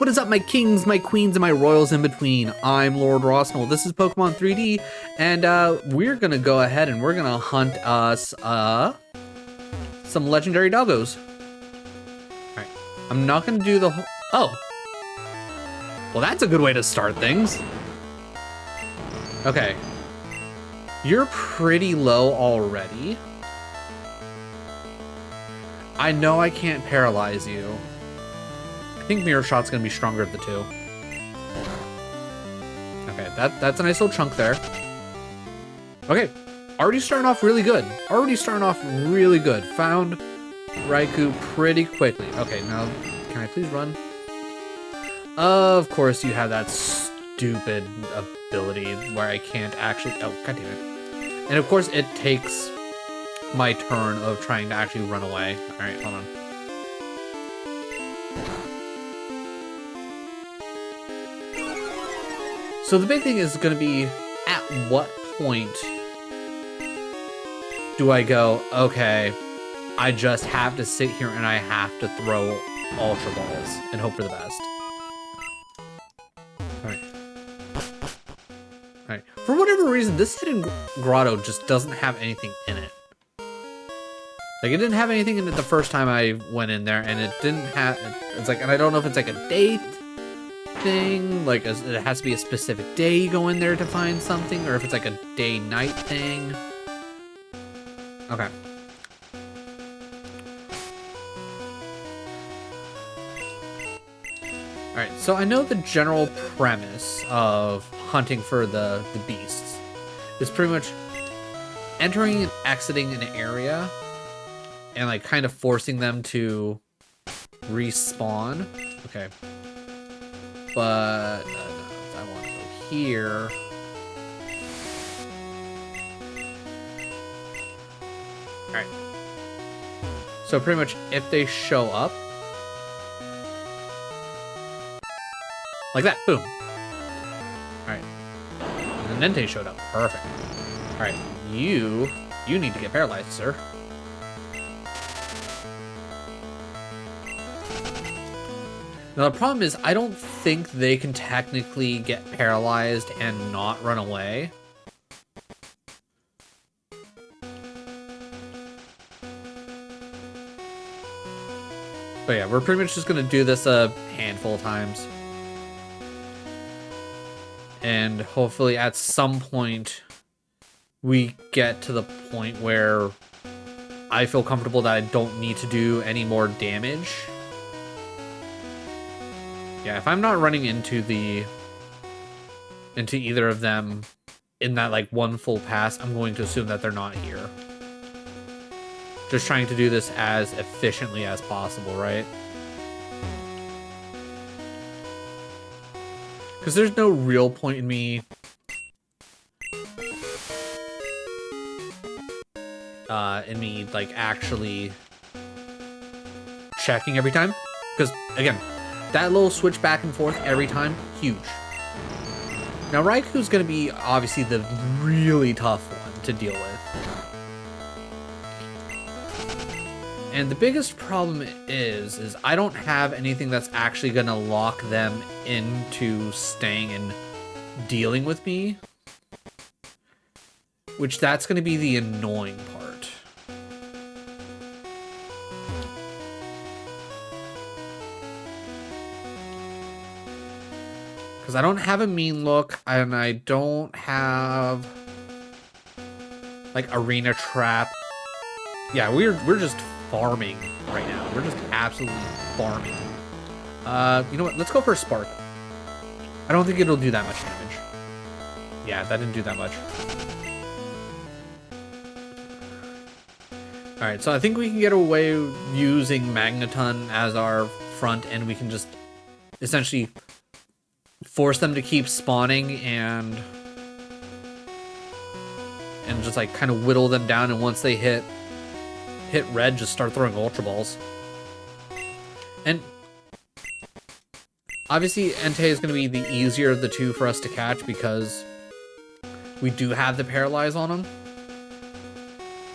What is up, my kings, my queens, and my royals in between? I'm Lord Rosnell. This is Pokemon 3D, and we're gonna go ahead and we're gonna hunt us some legendary doggos. Alright, I'm not gonna do the whole... Oh! Well, that's a good way to start things. Okay. You're pretty low already. I know I can't paralyze you. I think Mirror Shot's gonna be stronger of the two. Okay, that's a nice little chunk there. Okay, already starting off really good. Found Raikou pretty quickly. Okay, now, can I please run? Of course you have that stupid ability where I can't actually... Oh, god damn it. And of course it takes my turn of trying to actually run away. Alright, hold on. So the big thing is going to be, at what point do I go, okay, I just have to sit here and I have to throw Ultra Balls and hope for the best. Alright. For whatever reason, this hidden grotto just doesn't have anything in it. Like, it didn't have anything in it the first time I went in there, and it didn't have... It's like, and I don't know if it's like a date thing, like it has to be a specific day you go in there to find something, or if it's like a day-night thing. Okay. Alright, so I know the general premise of hunting for the beasts is pretty much entering and exiting an area and like kind of forcing them to respawn. Okay. But no, I want to go here. Alright. So pretty much if they show up, like that, boom. Alright. And then Nente showed up. Perfect. Alright, you need to get paralyzed, sir. Now the problem is, I don't think they can technically get paralyzed and not run away. But yeah, we're pretty much just gonna do this a handful of times. And hopefully at some point, we get to the point where I feel comfortable that I don't need to do any more damage. Yeah, if I'm not running into either of them in that like one full pass, I'm going to assume that they're not here. Just trying to do this as efficiently as possible, right? Because there's no real point in me like actually checking every time. Because again, that little switch back and forth every time, huge. Now Raikou's gonna be obviously the really tough one to deal with. And the biggest problem is I don't have anything that's actually gonna lock them into staying and dealing with me. Which that's gonna be the annoying part. Because I don't have a mean look, and I don't have like arena trap. Yeah, we're just farming right now. We're just absolutely farming. You know what? Let's go for a Spark. I don't think it'll do that much damage. Yeah, that didn't do that much. Alright, so I think we can get away using Magneton as our front, and we can just essentially force them to keep spawning and just like kind of whittle them down, and once they hit red, just start throwing Ultra Balls. And obviously Entei is going to be the easier of the two for us to catch because we do have the Paralyze on him.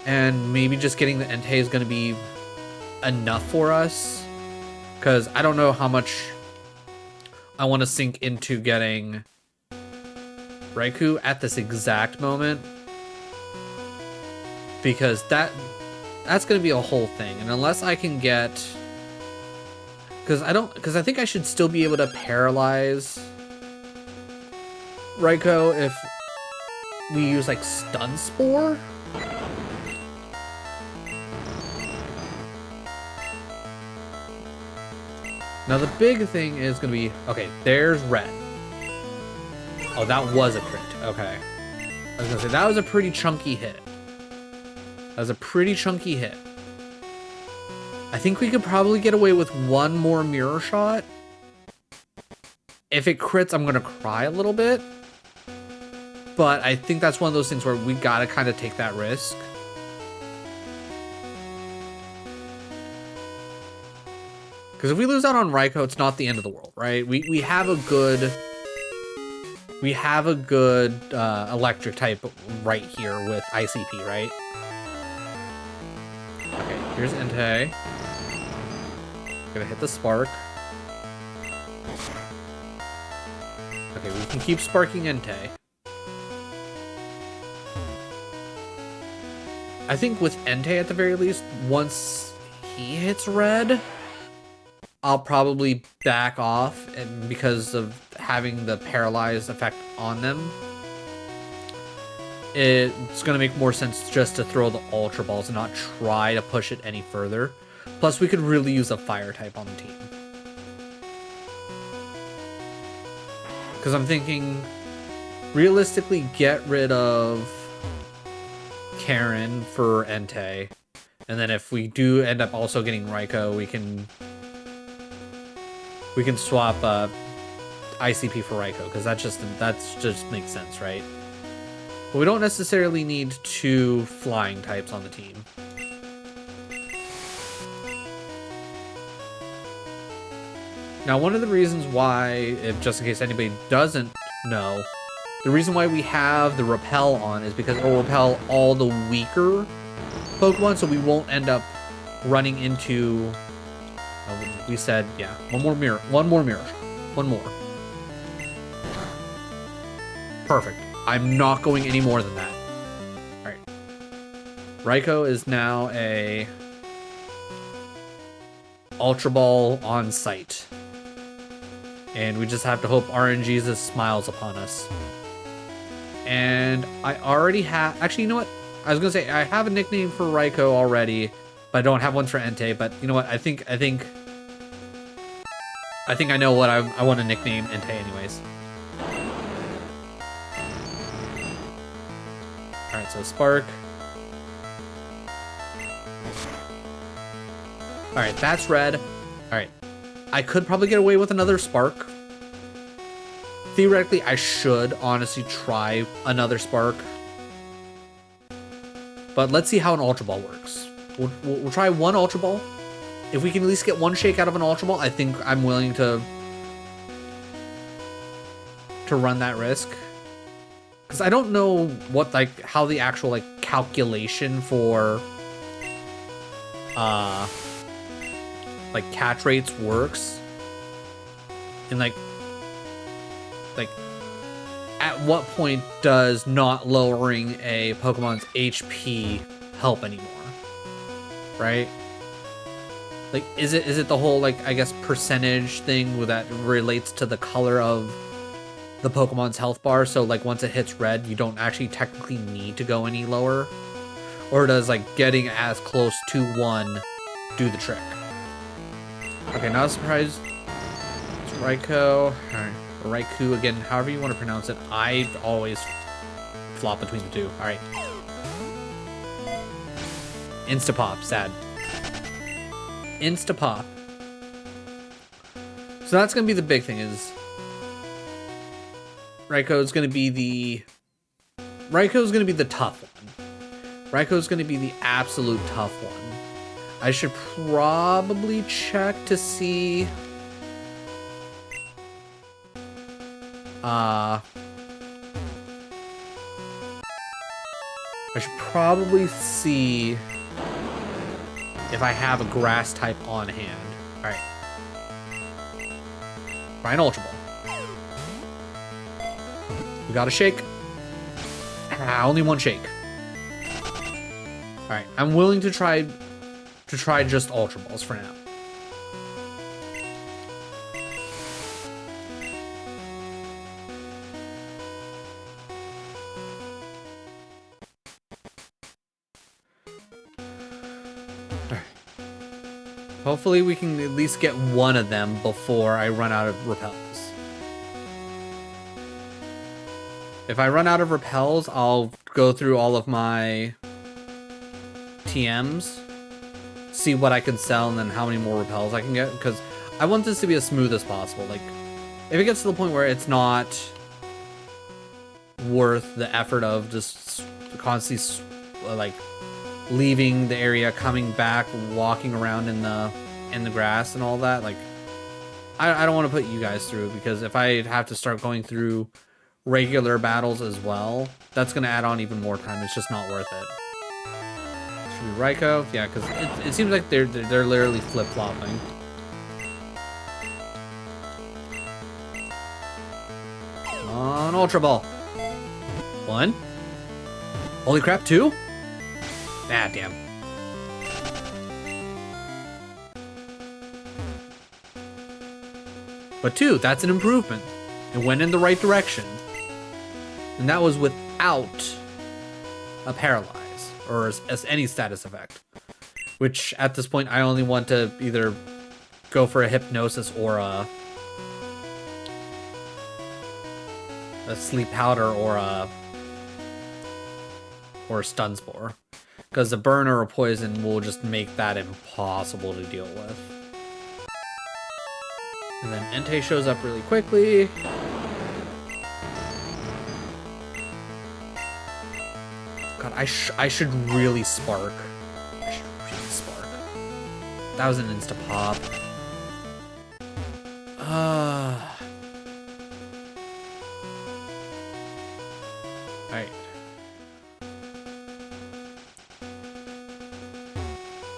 And maybe just getting the Entei is going to be enough for us, because I don't know how much I want to sink into getting Raikou at this exact moment, because that's going to be a whole thing. And unless I can get, because I think I should still be able to paralyze Raikou if we use like Stun Spore. Now the big thing is gonna be, okay, there's red. Oh, that was a crit, okay. I was gonna say, that was a pretty chunky hit. That was a pretty chunky hit. I think we could probably get away with one more mirror shot. If it crits, I'm gonna cry a little bit. But I think that's one of those things where we gotta kind of take that risk. Because if we lose out on Raikou, it's not the end of the world, right? We have a good electric type right here with ICP, right? Okay, here's Entei. Gonna hit the spark. Okay, we can keep sparking Entei. I think with Entei at the very least, once he hits red, I'll probably back off, and because of having the paralyzed effect on them, it's going to make more sense just to throw the Ultra Balls and not try to push it any further. Plus, we could really use a fire type on the team. Because I'm thinking, realistically, get rid of Karen for Entei, and then if we do end up also getting Raikou, we can swap ICP for Raikou, because that just makes sense, right? But we don't necessarily need 2 flying types on the team. Now, one of the reasons why, if just in case anybody doesn't know, the reason why we have the repel on is because it will repel all the weaker Pokemon, so we won't end up running into, we said, yeah, one more mirror. One more. Perfect. I'm not going any more than that. All right. Raikou is now a Ultra Ball on site. And we just have to hope RNGesus smiles upon us. And I already have, actually, you know what? I was gonna say, I have a nickname for Raikou already, but I don't have one for Entei. But you know what? I think I know what I want to nickname Entei anyways. All right, so Spark. All right, that's red. All right, I could probably get away with another Spark. Theoretically, I should honestly try another Spark. But let's see how an Ultra Ball works. We'll try one Ultra Ball. If we can at least get one shake out of an Ultra Ball, I think I'm willing to run that risk. Because I don't know what, like, how the actual, like, calculation for like catch rates works. And like at what point does not lowering a Pokemon's HP help anymore? Right? Like, is it the whole, like, I guess, percentage thing that relates to the color of the Pokemon's health bar? So, like, once it hits red, you don't actually technically need to go any lower? Or does, like, getting as close to 1 do the trick? Okay, not surprised. It's Raikou. Alright, Raikou again, however you want to pronounce it. I always flop between the two. Alright. Insta-pop, sad. Insta-pop. So that's gonna be the big thing, is Raikou's gonna be the tough one. Raikou's gonna be the absolute tough one. I should probably check to see I should probably see if I have a grass type on hand. Alright. Try an Ultra Ball. We got a shake. Ah, only one shake. All right, I'm willing to try just Ultra Balls for now. Hopefully we can at least get one of them before I run out of repels. If I run out of repels, I'll go through all of my TMs, see what I can sell, and then how many more repels I can get, because I want this to be as smooth as possible. Like, if it gets to the point where it's not worth the effort of just constantly, like, leaving the area, coming back, walking around in the grass and all that, like, I don't want to put you guys through, because if I have to start going through regular battles as well, that's going to add on even more time. It's just not worth it. Should be Raikou? Yeah, because it seems like they're literally flip-flopping. Come on, Ultra Ball. 1. Holy crap, 2? Ah, damn. But 2, that's an improvement. It went in the right direction. And that was without a Paralyze, or as any status effect. Which, at this point, I only want to either go for a Hypnosis or a Sleep Powder or a Stun Spore. Because a burn or a poison will just make that impossible to deal with. And then Entei shows up really quickly. God, I should really Spark. I should really Spark. That was an insta-pop. Alright.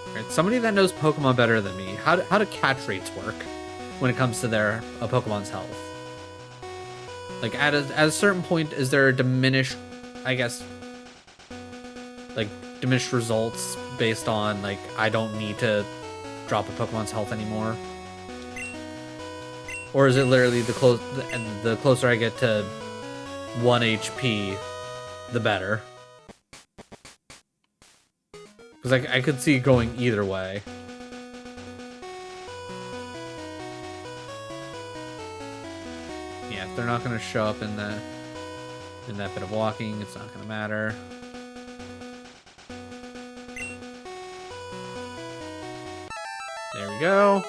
Alright, somebody that knows Pokemon better than me. How do catch rates work when it comes to their Pokemon's health? Like, at a certain point, is there a diminished, I guess, like, diminished results based on, like, I don't need to drop a Pokemon's health anymore? Or is it literally the closer I get to 1 HP, the better? Because I could see going either way. Yeah, if they're not going to show up in that bit of walking, it's not going to matter. There we go.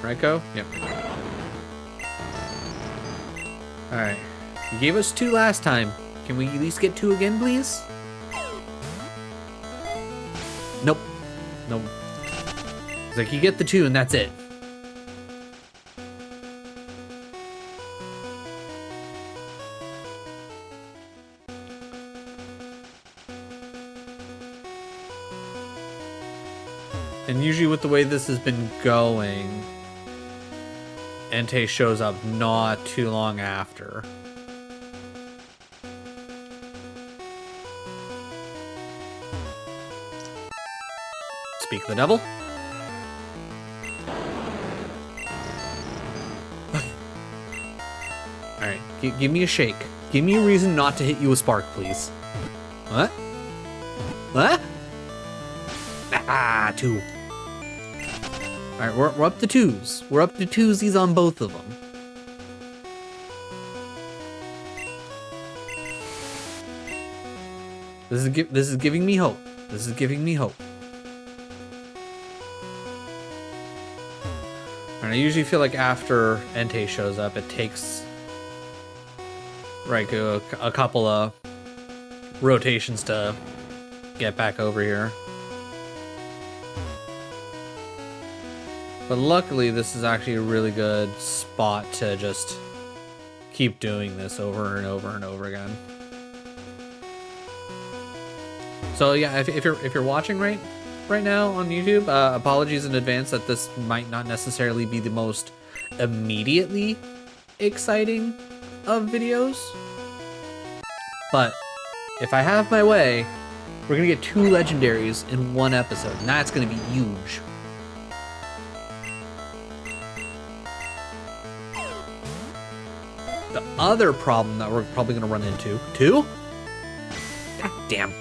Raikou? Yep. Alright. You gave us 2 last time. Can we at least get 2 again, please? Nope. Nope. It's like, you get the 2 and that's it. And usually with the way this has been going, Entei shows up not too long after. Speak of the devil. Alright, give me a shake. Give me a reason not to hit you with Spark, please. What? What? Ah, 2. Alright, we're up to 2s. We're up to 2sies on both of them. This is giving me hope. This is giving me hope. And I usually feel like after Entei shows up, it takes Raikou a couple of rotations to get back over here. But luckily, this is actually a really good spot to just keep doing this over and over and over again. So yeah, if you're watching right now on YouTube, apologies in advance that this might not necessarily be the most immediately exciting of videos. But if I have my way, we're gonna get 2 legendaries in 1 episode, and that's gonna be huge. The other problem that we're probably gonna run into, 2? God damn.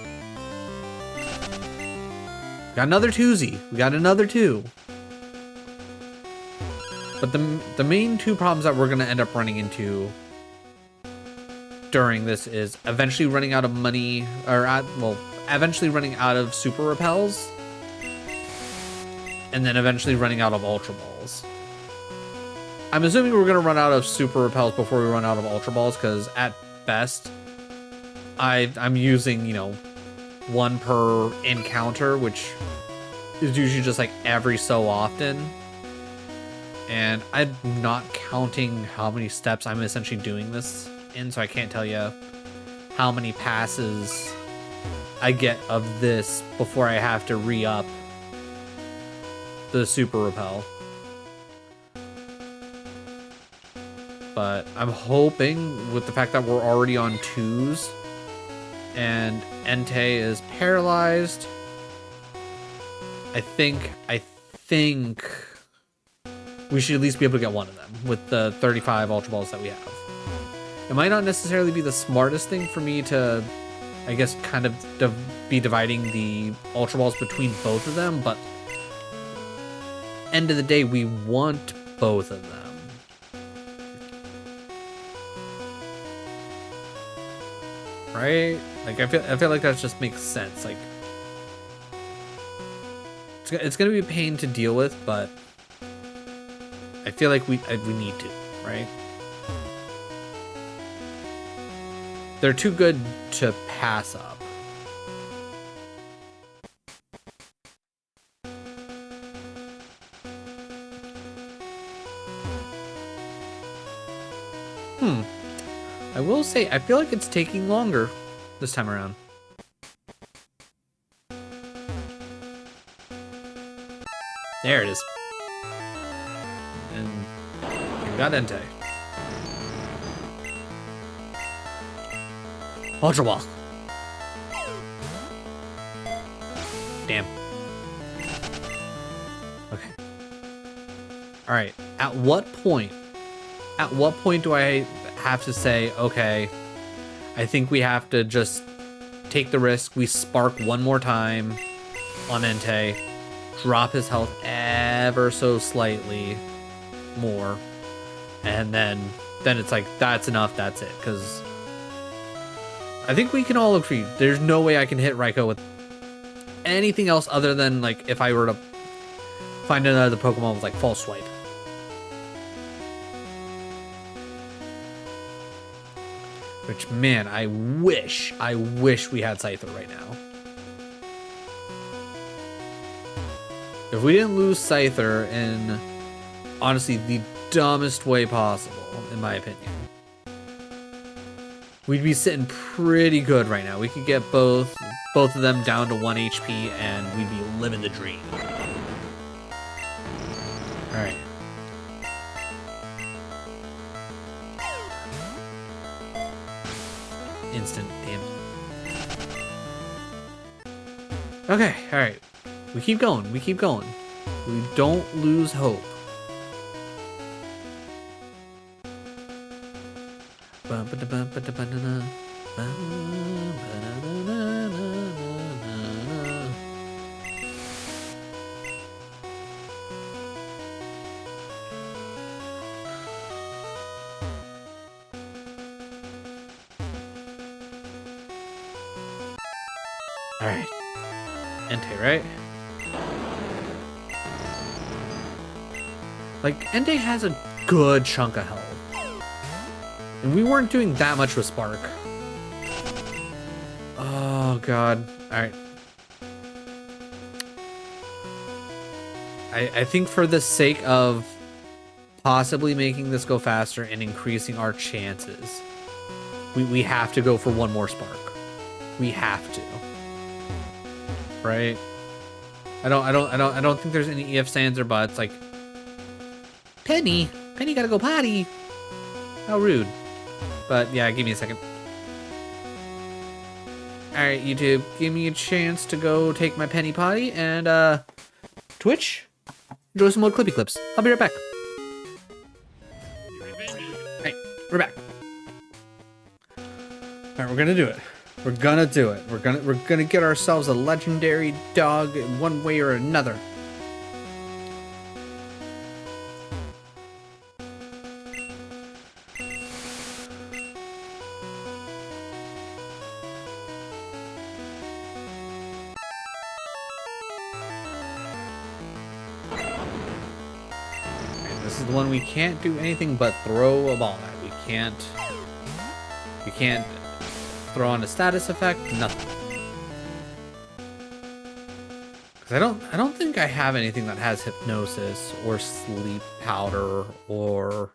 Got another 2Z. We got another 2. But the main 2 problems that we're gonna end up running into during this is eventually running out of money, or eventually running out of super repels, and then eventually running out of ultra balls. I'm assuming we're gonna run out of super repels before we run out of ultra balls, because at best, I'm using, you know, 1 per encounter, which is usually just like every so often. And I'm not counting how many steps I'm essentially doing this in, so I can't tell you how many passes I get of this before I have to re-up the super repel. But I'm hoping, with the fact that we're already on 2s and Entei is paralyzed, I think we should at least be able to get 1 of them with the 35 ultra balls that we have. It might not necessarily be the smartest thing for me to, I guess, kind of be dividing the ultra balls between both of them, but end of the day, we want both of them. Right? Like, I feel like that just makes sense. Like, it's gonna be a pain to deal with, but I feel like we need to, right? They're too good to pass up. I will say, I feel like it's taking longer this time around. There it is. And we got Entei. Ultra Ball. Damn. Okay. Alright. At what point do I have to say, okay, I think we have to just take the risk. We spark 1 more time on Entei, drop his health ever so slightly more, and then it's like, that's enough, that's it. Because I think we can all agree, there's no way I can hit Raikou with anything else other than, like, if I were to find another Pokemon with, like, False Swipe. Which, man, I wish we had Scyther right now. If we didn't lose Scyther in, honestly, the dumbest way possible, in my opinion, we'd be sitting pretty good right now. We could get both of them down to 1 HP, and we'd be living the dream. Alright. Instant, damn. Okay, alright. We keep going, we keep going. We don't lose hope. Alright. Entei, right? Like, Entei has a good chunk of health. And we weren't doing that much with Spark. Oh, God. Alright. I think for the sake of possibly making this go faster and increasing our chances, we have to go for 1 more Spark. We have to. Right? I don't think there's any ifs, ands, or buts. Like, Penny gotta go potty. How rude. But yeah, give me a second. Alright, YouTube, give me a chance to go take my penny potty, and Twitch, enjoy some more Clippy Clips. I'll be right back. Hey, we're back. Alright, we're gonna do it. We're gonna do it. We're gonna get ourselves a legendary dog in one way or another. This is the one we can't do anything but throw a ball at. We can't throw on a status effect, nothing. Cause I don't think I have anything that has hypnosis or sleep powder or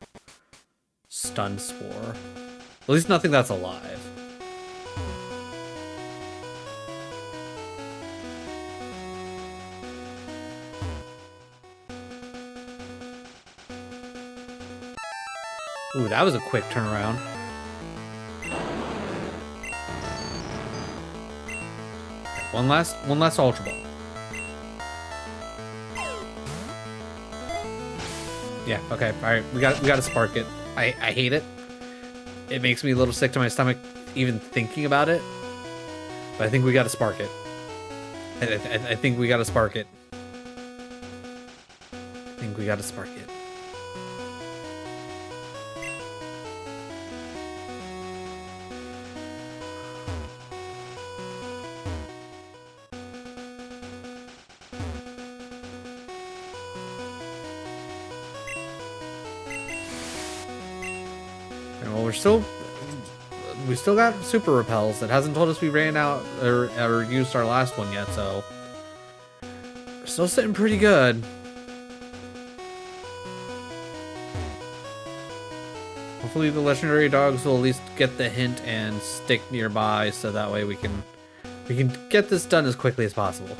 stun spore. At least nothing that's alive. Ooh, that was a quick turnaround. One last Ultra Ball. Yeah, okay, alright, we gotta spark it. I hate it. It makes me a little sick to my stomach even thinking about it. But I think we gotta spark it. I think we gotta spark it. I think we gotta spark it. Well, we still got super repels. It hasn't told us we ran out or used our last one yet, so we're still sitting pretty good. Hopefully the legendary dogs will at least get the hint and stick nearby, so that way we can get this done as quickly as possible.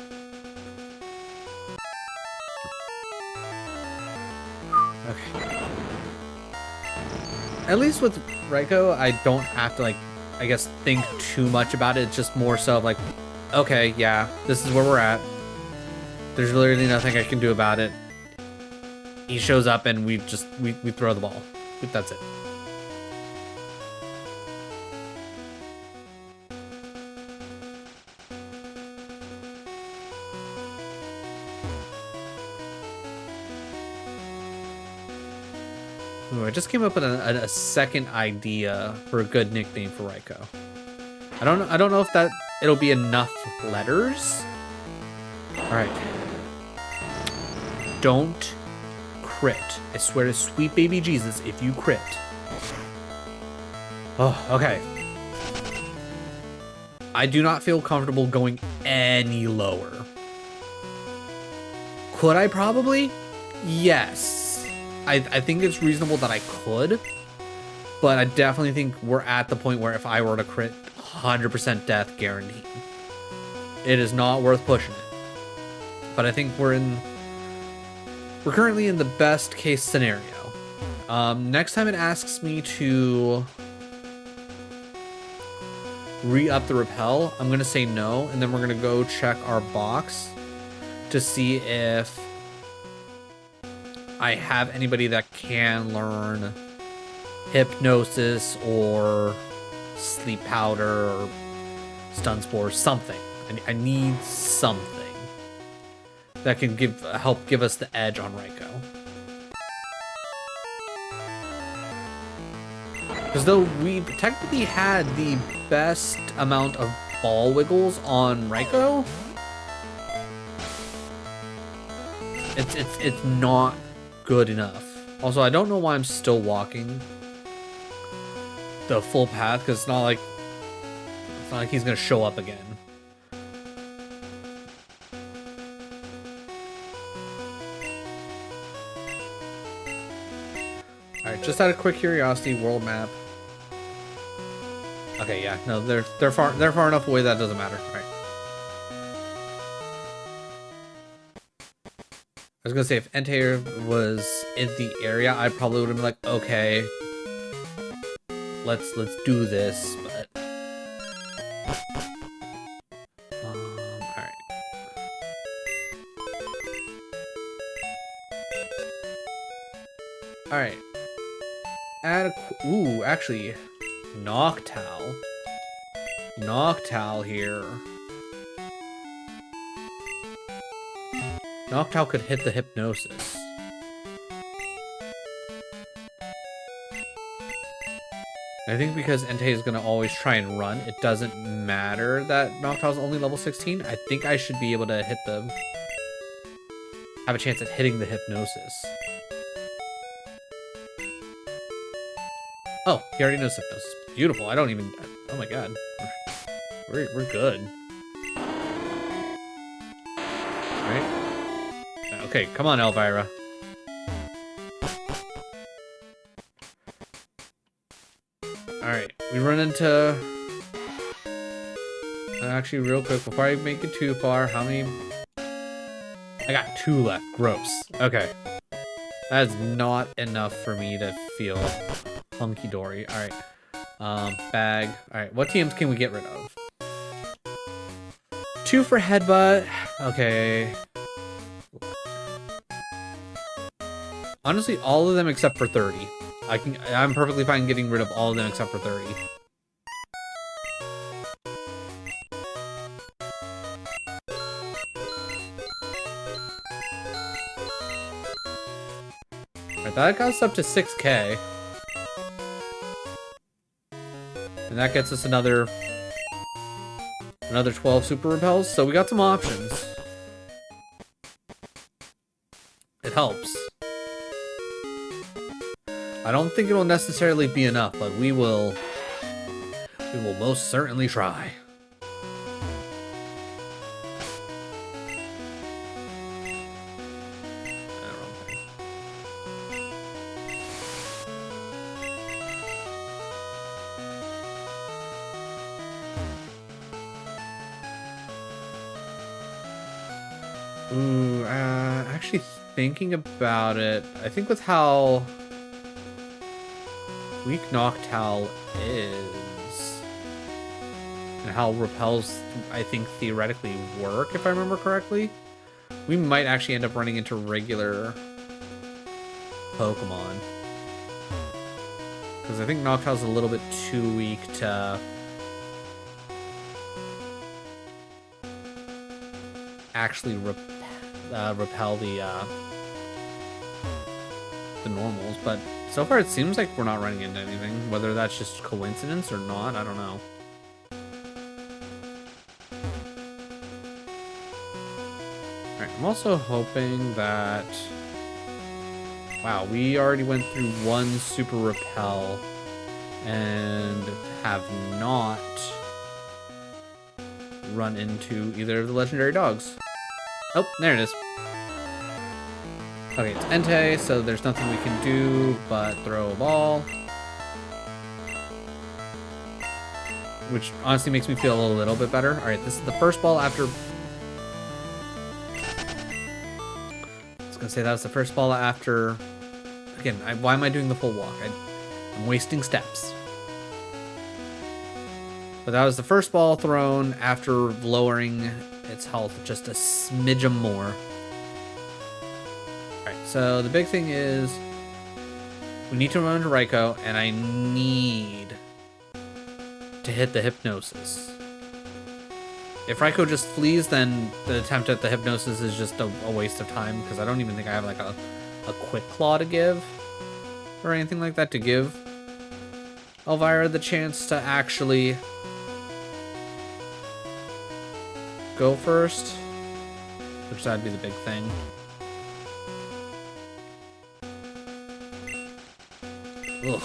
Okay. At least with Raikou, I don't have to, like, I guess, think too much about it. It's just more so of like, okay, yeah, this is where we're at. There's literally nothing I can do about it. He shows up and we throw the ball. That's it. Ooh, I just came up with a second idea for a good nickname for Raikou. I don't know if it'll be enough letters. All right. Don't crit. I swear to sweet baby Jesus, if you crit. Oh, okay. I do not feel comfortable going any lower. Could I probably? Yes. I think it's reasonable that I could, but I definitely think we're at the point where if I were to crit, 100% death guaranteed. It is not worth pushing it. But I think we're currently in the best case scenario. Next time it asks me to re-up the repel, I'm gonna say no, and then we're gonna go check our box to see if I have anybody that can learn hypnosis or sleep powder or stun spore, something. I need something that can help give us the edge on Raikou. Because though we technically had the best amount of ball wiggles on Raikou, it's not good enough. Also, I don't know why I'm still walking the full path, because it's not like he's gonna show up again. Alright, just out of quick curiosity, world map. Okay, yeah, no, they're far enough away that doesn't matter. All right. I was gonna say, if Entei was in the area, I probably would have been like, okay, let's do this, but alright. Alright. Add a ooh, actually Noctowl. Noctowl here. Noctowl could hit the Hypnosis. I think because Entei is going to always try and run, it doesn't matter that Noctowl's only level 16. I think I should be able to hit the... have a chance at hitting the Hypnosis. Oh, he already knows Hypnosis. Beautiful. I don't even... oh my god. We're good. Alright. Okay, come on, Elvira. Alright, we run into... actually, real quick, before I make it too far, how many... I got 2 left. Gross. Okay. That is not enough for me to feel hunky-dory. Alright. Bag. Alright, what TMs can we get rid of? 2 for Headbutt. Okay. Honestly, all of them except for 30. I'm perfectly fine getting rid of all of them except for 30. Alright, that got us up to 6k. And that gets us another 12 super repels, so we got some options. It helps. I don't think it'll necessarily be enough, but we will most certainly try. Ooh, actually thinking about it, I think with how weak Noctowl is and how repels, I think, theoretically work, if I remember correctly, we might actually end up running into regular Pokemon. Because I think Noctowl's a little bit too weak to actually repel the normals, but so far it seems like we're not running into anything. Whether that's just coincidence or not, I don't know. Alright, I'm also hoping that... wow, we already went through 1 super repel and have not run into either of the legendary dogs. Oh, there it is. Okay, it's Entei, so there's nothing we can do but throw a ball. Which honestly makes me feel a little bit better. Alright, this is the first ball after... I was gonna say that was the first ball after... Again, why am I doing the full walk? I'm wasting steps. But that was the first ball thrown after lowering its health just a smidgen more. Alright, so the big thing is we need to run into Raikou, and I need to hit the Hypnosis. If Raikou just flees, then the attempt at the Hypnosis is just a waste of time, because I don't even think I have like a Quick Claw to give or anything like that to give Elvira the chance to actually go first, which that'd be the big thing. Ugh.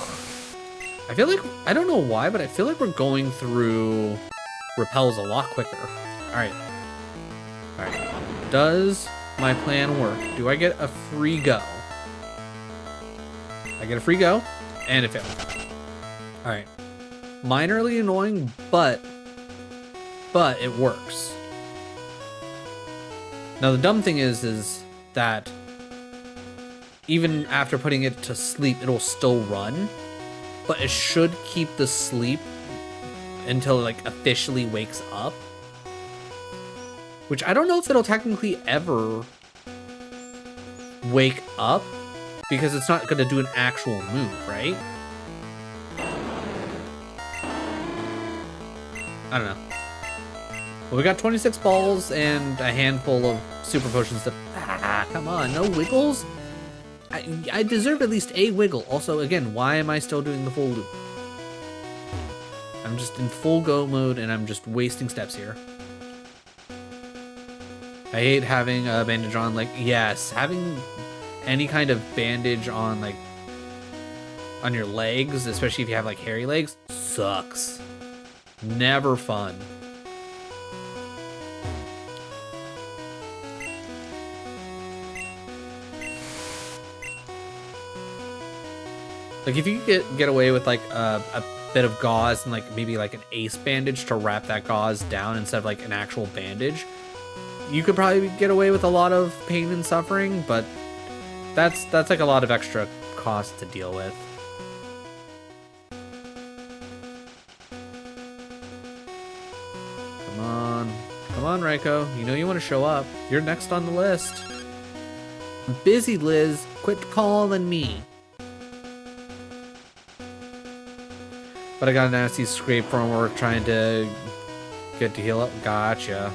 I feel like, I don't know why, but I feel like we're going through repels a lot quicker. Alright. Alright. Does my plan work? Do I get a free go? I get a free go, and it failed. Alright. Minorly annoying, but it works. Now the dumb thing is that even after putting it to sleep, it'll still run. but it should keep the sleep until it like officially wakes up. Which I don't know if it'll technically ever wake up, because it's not going to do an actual move, right? I don't know. Well, we got 26 balls and a handful of super potions that... come on, no wiggles? I deserve at least a wiggle. Also, again, why am I still doing the full loop? I'm just in full go mode and I'm just wasting steps here. I hate having a bandage on. Like, yes, having any kind of bandage on, like, on your legs, especially if you have, like, hairy legs, sucks. Never fun. Like, if you could get away with, like, a bit of gauze and, like, maybe, like, an ace bandage to wrap that gauze down instead of, like, an actual bandage, you could probably get away with a lot of pain and suffering, but that's like a lot of extra cost to deal with. Come on, Raiko. You know you want to show up. You're next on the list. I'm busy, Liz. Quit calling me. But I got a nasty scrape from work trying to get to heal up. Gotcha.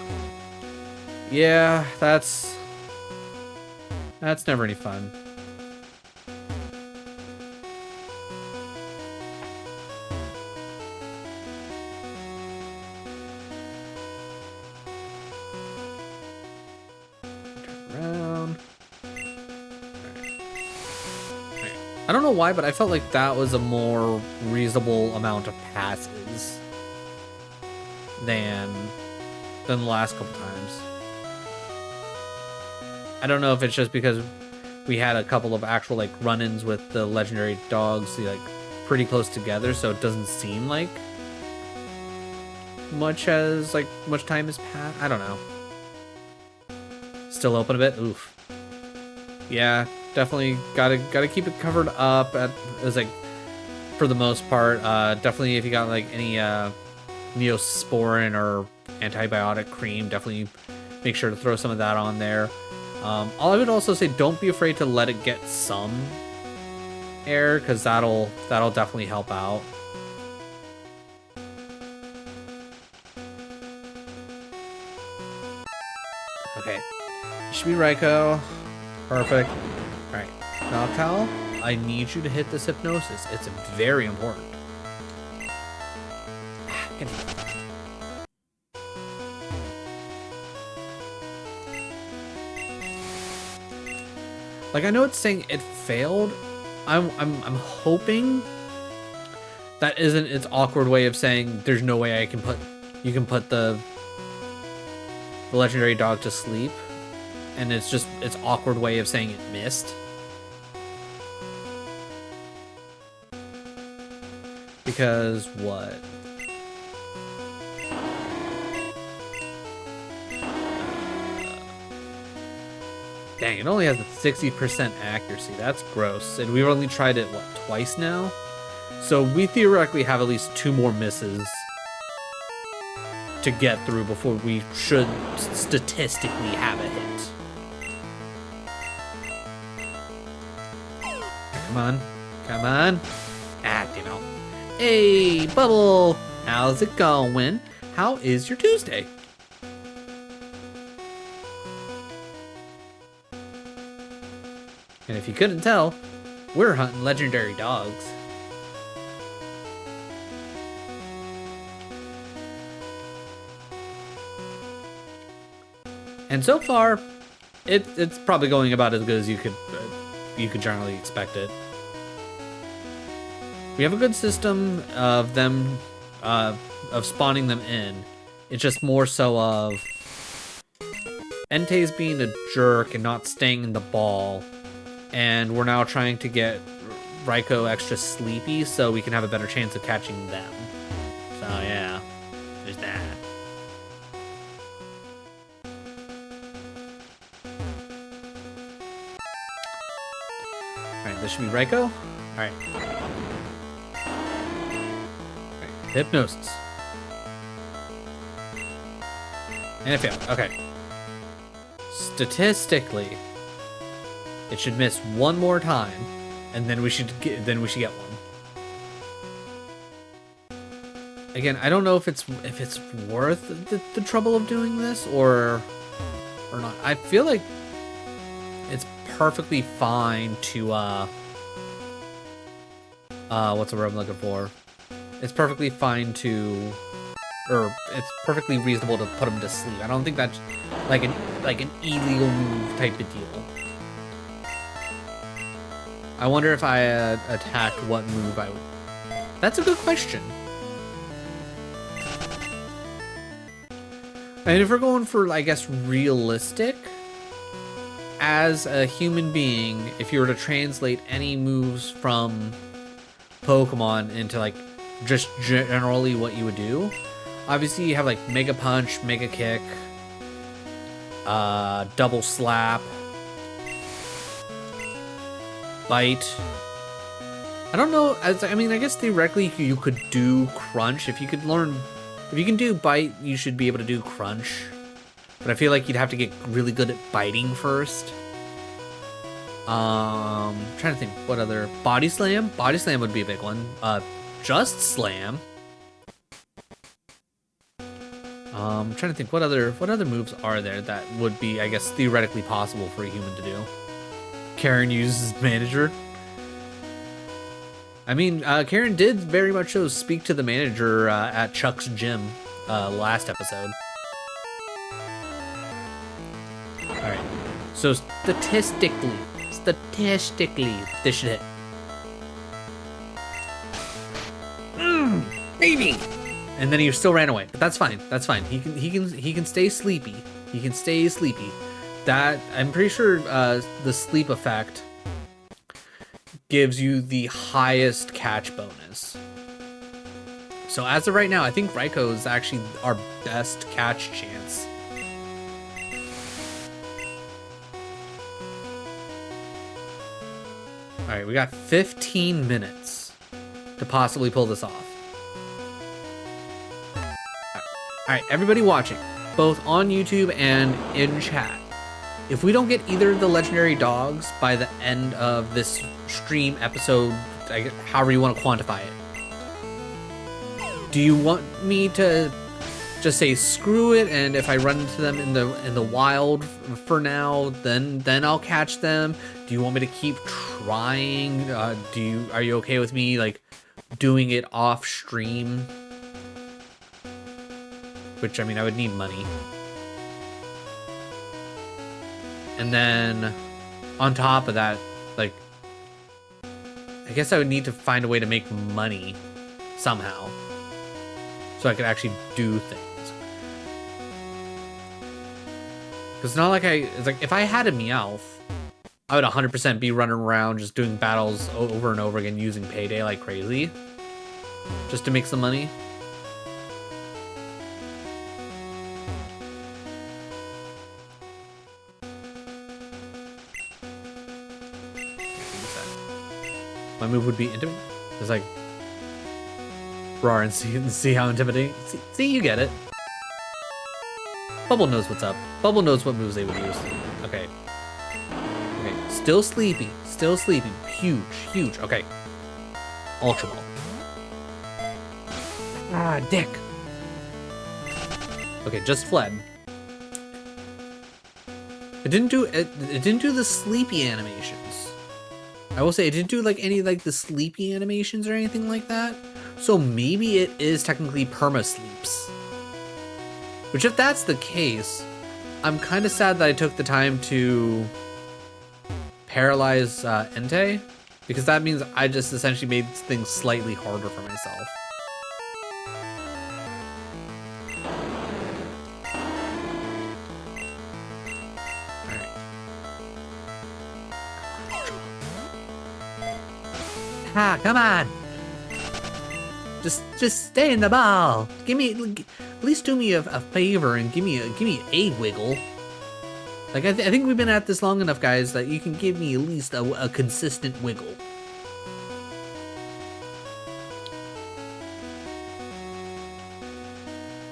Yeah, that's never any fun. Turn around. Right. I don't know why, but I felt like that was a more reasonable amount of passes than the last couple times. I don't know if it's just because we had a couple of actual like run-ins with the legendary dogs like pretty close together, so it doesn't seem like much time has passed. I don't know. Still open a bit. Oof. Yeah, definitely gotta keep it covered up. As like for the most part. Definitely if you got like any Neosporin or antibiotic cream, definitely make sure to throw some of that on there. I would also say don't be afraid to let it get some air, because that'll definitely help out. Okay, should be Raiko. Perfect. All right, now Cal, I need you to hit this hypnosis. It's very important. Like, I know it's saying it failed. I'm hoping that isn't its awkward way of saying there's no way you can put the legendary dog to sleep, and it's just its awkward way of saying it missed. Because what? Dang, it only has a 60% accuracy. That's gross. And we've only tried it, what, twice now? So we theoretically have at least 2 more misses to get through before we should statistically have a hit. Come on. Come on. Ah, damn it. Hey, Bubble. How's it going? How is your Tuesday? And if you couldn't tell, we're hunting legendary dogs. And so far, it's probably going about as good as you could generally expect it. We have a good system of them of spawning them in. It's just more so of Entei's being a jerk and not staying in the ball. And we're now trying to get Raiko extra sleepy so we can have a better chance of catching them. So yeah, there's that. Alright, this should be Raiko. Alright. Hypnosis. And it failed. Okay. Statistically, it should miss one more time, and then we should get one. Again, I don't know if it's worth the trouble of doing this or not. I feel like it's perfectly fine to what's the word I'm looking for? It's perfectly fine to, or it's perfectly reasonable to put him to sleep. I don't think that's like an illegal move type of deal. I wonder if I attacked what move I would. That's a good question. And if we're going for, I guess, realistic, as a human being, if you were to translate any moves from Pokemon into, like, just generally what you would do, obviously you have, like, Mega Punch, Mega Kick, Double Slap, Bite. I don't know, I mean, I guess theoretically you could do Crunch. If you can do Bite, you should be able to do Crunch. But I feel like you'd have to get really good at biting first. Trying to think what other. Body Slam? Body Slam would be a big one. Just Slam. Trying to think what other moves are there that would be, I guess, theoretically possible for a human to do. Karen uses Manager. I mean, Karen did very much so speak to the manager at Chuck's gym last episode. Alright, so statistically, this should hit. Baby! And then he still ran away, but that's fine. That's fine. He can stay sleepy. He can stay sleepy. That, I'm pretty sure the sleep effect gives you the highest catch bonus. So as of right now, I think Raikou is actually our best catch chance. Alright, we got 15 minutes to possibly pull this off. Alright, everybody watching, both on YouTube and in chat. If we don't get either of the legendary dogs by the end of this stream episode, however you want to quantify it, do you want me to just say screw it, and if I run into them in the wild for now, then I'll catch them? Do you want me to keep trying? Are you okay with me like doing it off stream? Which, I mean, I would need money. And then, on top of that, like, I guess I would need to find a way to make money somehow, so I could actually do things. Because it's not like it's like, if I had a Meowth, I would 100% be running around just doing battles over and over again using Payday like crazy, just to make some money. My move would be intimidate. It's like roar and see how intimidating. See, you get it. Bubble knows what's up. Bubble knows what moves they would use. Okay. Okay. Still sleepy. Still sleepy. Huge. Okay. Ultra Ball. Ah, dick. Okay, just fled. It didn't do the sleepy animations. I will say it didn't do like any like the sleepy animations or anything like that. So maybe it is technically perma sleeps. Which, if that's the case, I'm kind of sad that I took the time to paralyze Entei, because that means I just essentially made things slightly harder for myself. Ah, come on! Just stay in the ball. Give me, at least do me a favor and give me a wiggle. Like, I think we've been at this long enough, guys, that you can give me at least a consistent wiggle.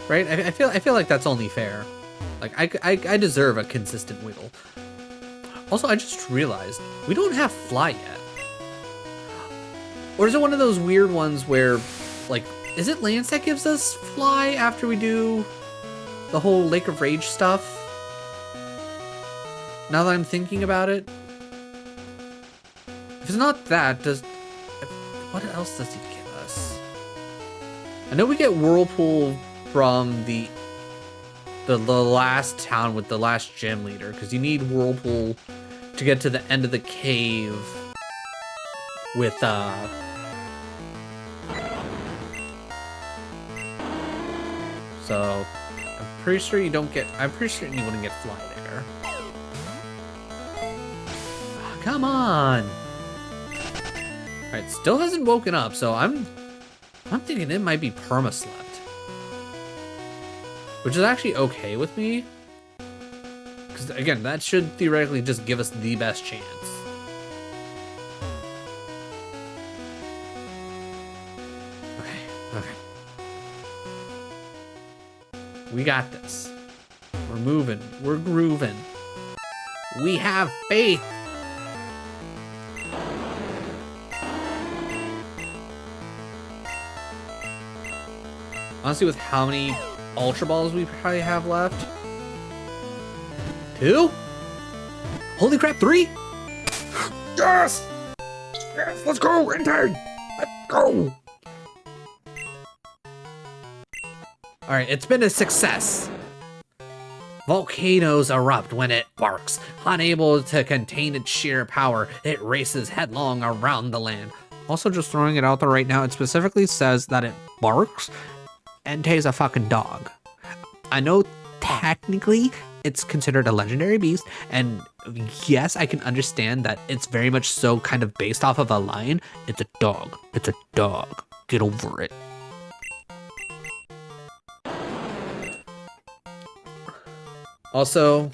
right? I feel like that's only fair. Like I deserve a consistent wiggle. Also, I just realized we don't have fly yet. Or is it one of those weird ones where, like, is it Lance that gives us fly after we do the whole Lake of Rage stuff? Now that I'm thinking about it. If it's not that, what else does he give us? I know we get Whirlpool from the last town with the last gym leader, because you need Whirlpool to get to the end of the cave with so I'm pretty sure you wouldn't get fly there. Oh, come on. Alright, still hasn't woken up, so I'm thinking it might be perma-slept. Which is actually okay with me. Because, again, that should theoretically just give us the best chance. Okay. We got this. We're moving. We're grooving. We have faith. Honestly, with how many Ultra Balls we probably have left? 2? Holy crap, 3? Yes! Yes, let's go, Entei! Let's go! Alright, it's been a success. Volcanoes erupt when it barks. Unable to contain its sheer power, it races headlong around the land. Also, just throwing it out there right now, it specifically says that it barks. Entei's a fucking dog. I know technically it's considered a legendary beast, and yes, I can understand that it's very much so kind of based off of a lion. It's a dog. It's a dog. Get over it. Also,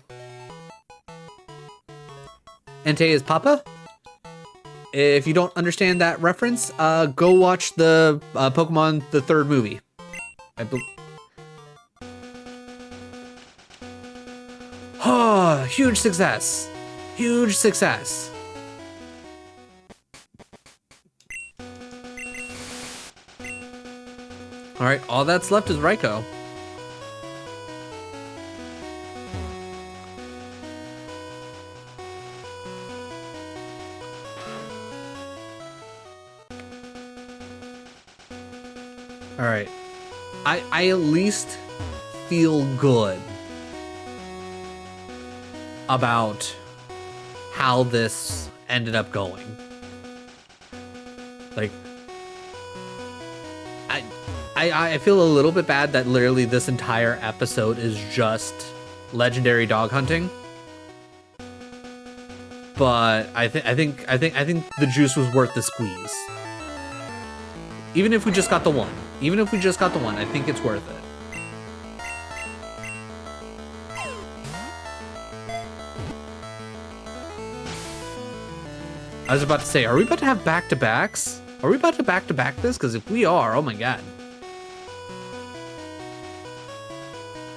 Entei is Papa. If you don't understand that reference, go watch the Pokemon the third movie. Oh, huge success. Huge success. All right, all that's left is Raikou. All right. I at least feel good about how this ended up going. Like, I feel a little bit bad that literally this entire episode is just legendary dog hunting. But I think the juice was worth the squeeze. Even if we just got the one. I think it's worth it. I was about to say, are we about to have back-to-backs? Are we about to back-to-back this? Because if we are, oh my god.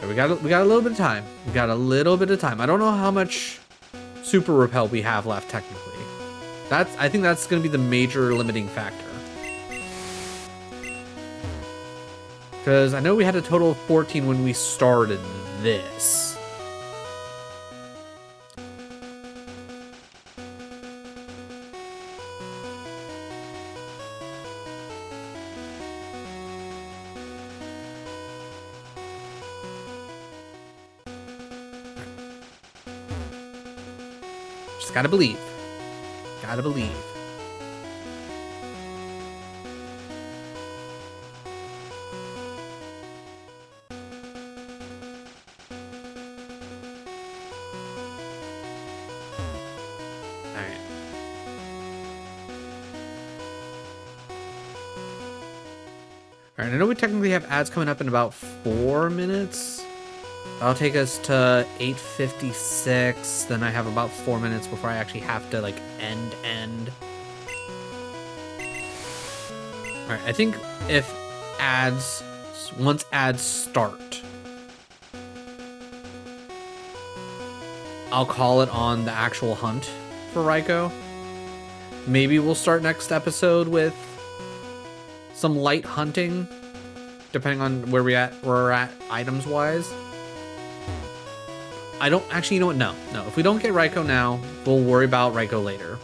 We got a little bit of time. I don't know how much super repel we have left technically. I think that's going to be the major limiting factor. Because I know we had a total of 14 when we started this. Just gotta believe. Gotta believe. Alright, I know we technically have ads coming up in about 4 minutes. That'll take us to 8:56. Then I have about 4 minutes before I actually have to, like, end. Alright, I think if ads once ads start, I'll call it on the actual hunt for Raikou. Maybe we'll start next episode with some light hunting, depending on where we're at items wise. I don't actually, you know what? No. If we don't get Raikou now, we'll worry about Raikou later,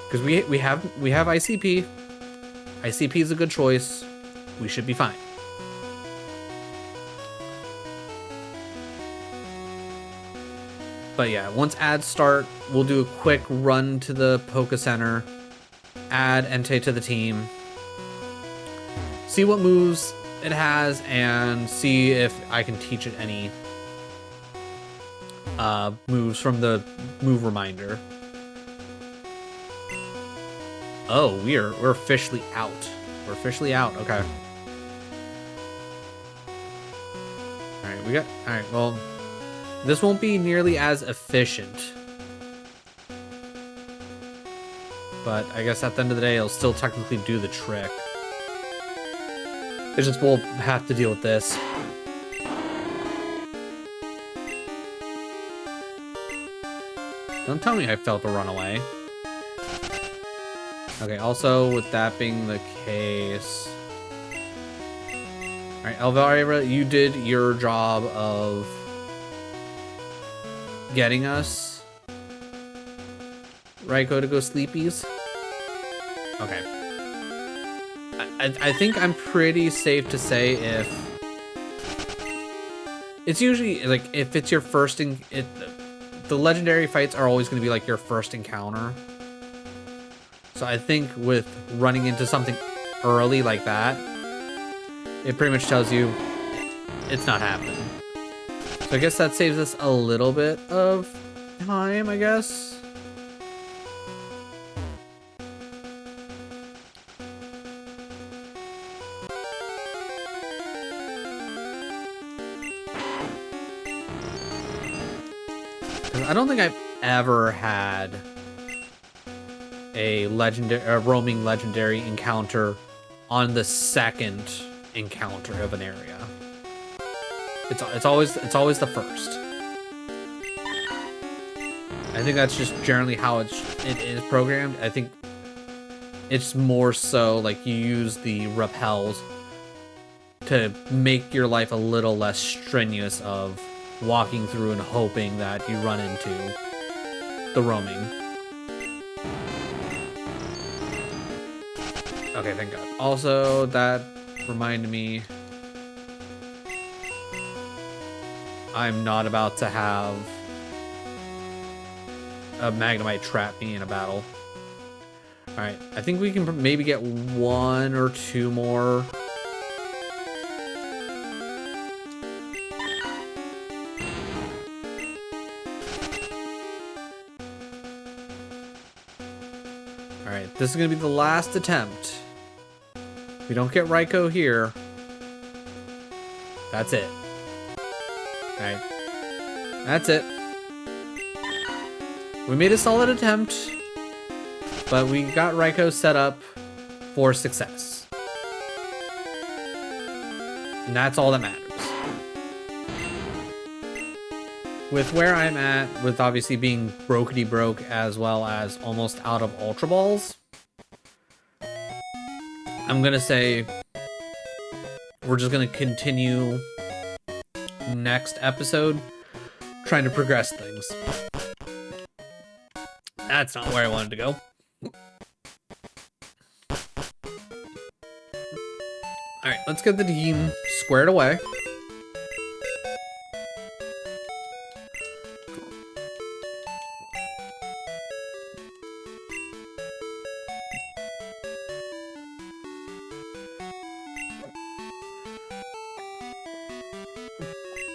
because we have ICP. ICP is a good choice. We should be fine. But yeah, once ads start, we'll do a quick run to the Poke Center, add Entei to the team, see what moves it has, and see if I can teach it any moves from the move reminder. Oh, we're officially out. We're officially out. Okay. All right, well, this won't be nearly as efficient, but I guess at the end of the day, it'll still technically do the trick. It's just we'll have to deal with this. Don't tell me I failed to run away. Okay, also, with that being the case... Alright, Elvira, you did your job of getting us Raikou to go sleepies. Okay. I think I'm pretty safe to say if... It's usually, like, if it's your first... The legendary fights are always going to be, like, your first encounter. So I think with running into something early like that, it pretty much tells you it's not happening. So I guess that saves us a little bit of time, I guess. I don't think I've ever had a roaming legendary encounter on the second encounter of an area. It's always the first. I think that's just generally how it is programmed. I think it's more so like you use the repels to make your life a little less strenuous of walking through and hoping that you run into the roaming. Okay, thank God. Also, that reminded me, I'm not about to have a Magnemite trap me in a battle. Alright, I think we can maybe get one or two more. Alright, this is going to be the last attempt. If we don't get Raikou here, that's it. Alright. That's it. We made a solid attempt, but we got Raikou set up for success. And that's all that matters. With where I'm at, with obviously being brokety broke as well as almost out of Ultra Balls, I'm gonna say we're just gonna continue next episode trying to progress things. That's not where I wanted to go. Alright, let's get the team squared away.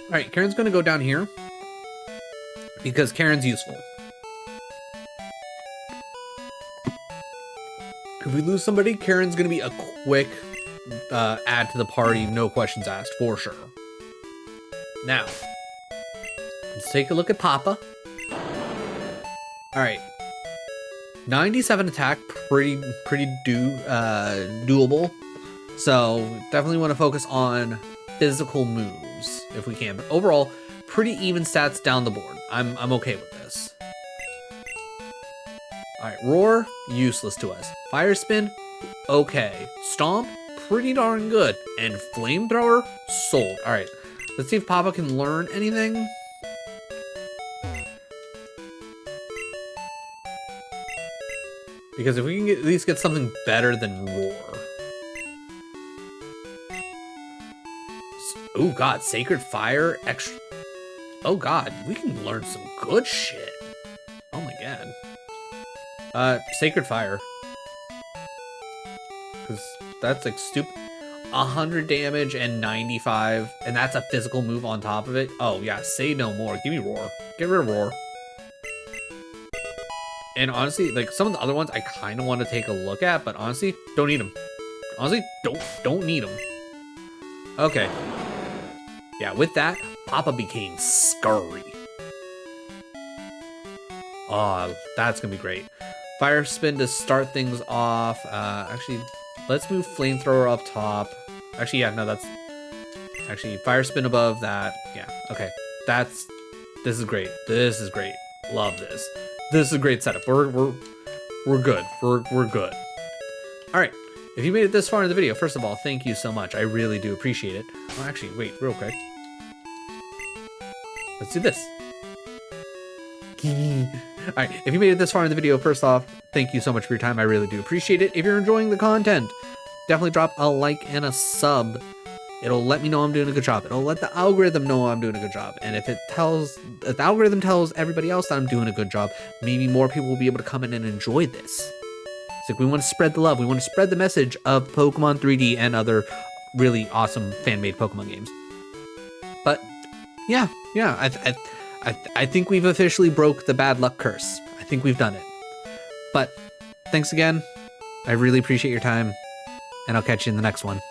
Alright, Karen's gonna go down here because Karen's useful. If we lose somebody, Karen's gonna be a quick add to the party, no questions asked, for sure. Now, let's take a look at Papa. Alright. 97 attack, pretty doable. So definitely want to focus on physical moves if we can. But overall, pretty even stats down the board. I'm okay with this. All right, Roar, useless to us. Fire Spin, okay. Stomp, pretty darn good. And Flamethrower, sold. All right, let's see if Papa can learn anything. Because if we can at least get something better than Roar. Oh god, Sacred Fire, extra. Oh god, we can learn some good shit. Oh my god. Sacred Fire. Because that's like stupid. 100 damage and 95, and that's a physical move on top of it. Oh yeah, say no more. Give me Roar. Get rid of Roar. And honestly, like some of the other ones I kind of want to take a look at, but honestly, don't need them. Honestly, don't need them. Okay. Yeah, with that, Papa became scurry. Oh, that's gonna be great. Fire Spin to start things off. Actually, let's move Flamethrower up top. Actually, yeah, no, that's actually Fire Spin above that. Yeah, okay. This is great. This is great. Love this. This is a great setup. We're good. We're good. All right. If you made it this far in the video, first of all, thank you so much. I really do appreciate it. Oh, actually, wait, real quick. Let's do this. All right, if you made it this far in the video, first off, thank you so much for your time. I really do appreciate it. If you're enjoying the content, definitely drop a like and a sub. It'll let me know I'm doing a good job. It'll let the algorithm know I'm doing a good job. And if the algorithm tells everybody else that I'm doing a good job, maybe more people will be able to come in and enjoy this. It's like we want to spread the love. We want to spread the message of Pokemon 3D and other really awesome fan-made Pokemon games. But yeah, I think we've officially broke the bad luck curse. I think we've done it. But thanks again. I really appreciate your time, and I'll catch you in the next one.